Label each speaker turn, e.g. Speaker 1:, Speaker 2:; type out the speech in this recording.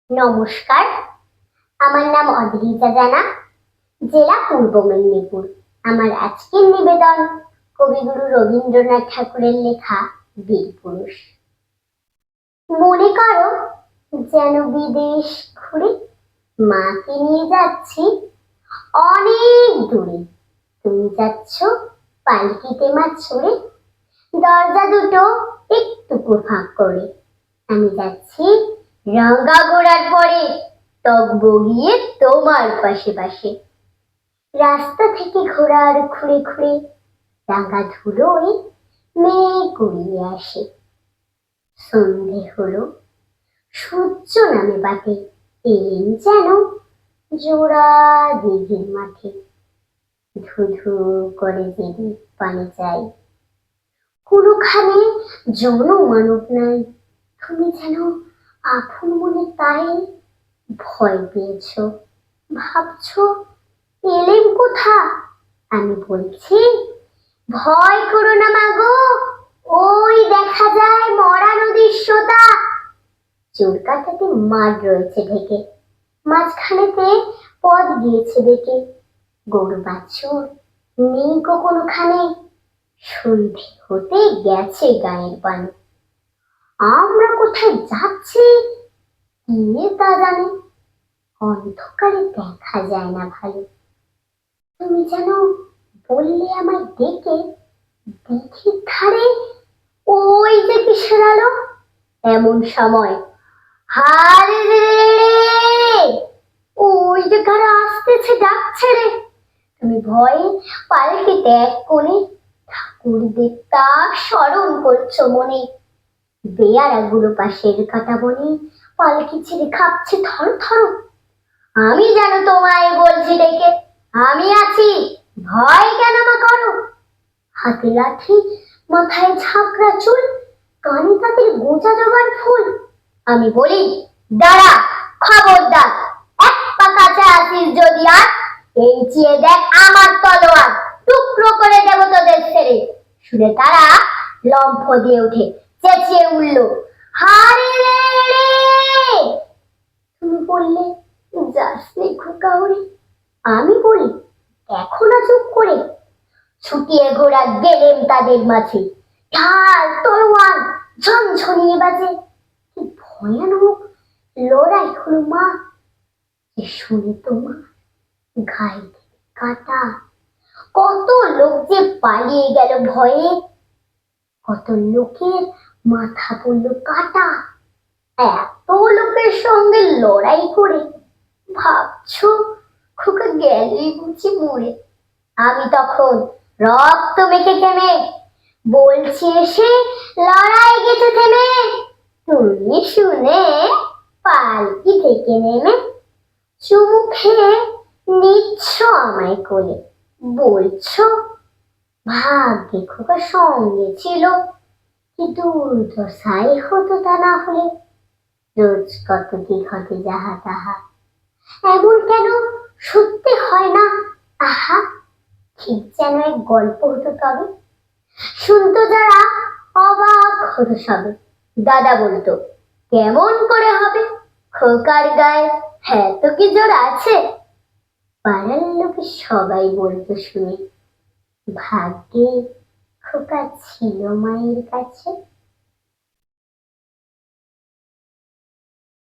Speaker 1: নমস্কার, আমার নাম অদ্রিজা জানা, জেলা পূর্ব মেদিনীপুর। আমার আজকের নিবেদন কবিগুরু রবীন্দ্রনাথ ঠাকুরের লেখা বীরপুরুষ। মনে করো যেন বিদেশ ঘুরে মাকে নিয়ে যাচ্ছি অনেক দূরে। তুমি যাচ্ছ পালকিতে মা চড়ে, দরজা দুটো একটু ফাঁক করে। আমি যাচ্ছি রাঙা ঘোড়ার পরে, তক বগিয়ে তোমার পাশে পাশে। রাস্তা থেকে ঘোড়ার ঘুরে ঘুরে রাঙা ধুলোয় মেঘ উড়িয়ে আসে। সন্ধে হলো, সূর্য নামে বাটে, এলেন যেন জোড়া দিঘির মাঠে। ধু ধু করে যেদি পানি চাই, কোনোখানে জনমানব নাই। তুমি যেন আপন মনে তাই ভয় পেয়েছ, ভাবছ এলেম কোথা। আমি বলছি ভয় করো না মাগো, ওই দেখা যায় মরা নদীর সোতা। চুরকাটাতে মাঠ রয়েছে ঢেকে, মাঝখানেতে পথ গিয়েছে বেঁকে। গরু বাছুর নেই গো কোনোখানে, সন্ধে হতে গেছে গায়ের পানে। আমরা কোথায় যাচ্ছি কে তা জানে, অন্ধকারে দেখা যায় না ভালো। তুমি যেন বললে আমায় ডেকে, দিঘির ধারে ওই যে কিসের আলো। এমন সময় হারে রে, ওই যে কারা আসতেছে ডাকছে রে। তুমি ভয়ে পাল্টে ত্যাগ করে ঠাকুরদের তা স্মরণ করছো মনে। বেয়ারাগুলো পাশের কাটা বনে পালকি ছেড়ে খাপছে থর থর। আমি যেন তোমায় বলছি ডেকে, আমি আছি, ভয় কেন মা করো। হাতে লাঠি, মাথায় ঝাঁকড়া চুল, কানে তাদের গোঁজা জবার ফুল। আমি বলি দাঁড়া, খবরদার, এক পা কাছে আসিস যদি আর, এই চেয়ে দেখ আমার তলোয়ার, টুকরো করে দেব তোদের ছেড়ে। শুনে তারা লম্ফ দিয়ে উঠে চেঁচিয়ে উঠল, হারে রে। তুমি বললে যাস নে খোকা ওরে। আমি বলি দেখো না চুপ করে। ছুটিয়ে ঘোড়া গেলেম তাদের মাঝে, ঢাল তলোয়ার ঝনঝনিয়ে বাজে। কি ভয়ানক লড়াই হলো মা, শুনে তোমার গায়ে কাটা। কত লোক যে পালিয়ে গেল ভয়ে, কত লোকের মাথা পড়লো কাটা। এত লোকের সঙ্গে লড়াই করে ভাবছো খোকা গেলে বুঝি মরে। আমি তখন রক্ত মেখে থেমে বলছি এসে লড়াই গেছে থেমে। তুমি শুনে পালকি থেকে নেমে চুমু খেয়ে নিচ্ছ আমায় কোলে, বলছো ভাগ্যে খোকা সঙ্গে ছিল, কি দুর্দশাই হতো তা না হলে। রোজ কত কি ঘটে যাহা তাহা, এমন কেন সত্যি হয় না। আহা, ঠিক যেন এক গল্প হতো তবে, শুনতো যারা অবাক হতো সবে। দাদা বলতো কেমন করে হবে, খোকার গায়ে হ্যাঁ তো কি জোর আছে। পাড়ার লোকে সবাই বলতো শুনে, ভাগ্যে খোকা ছিল মায়ের কাছে।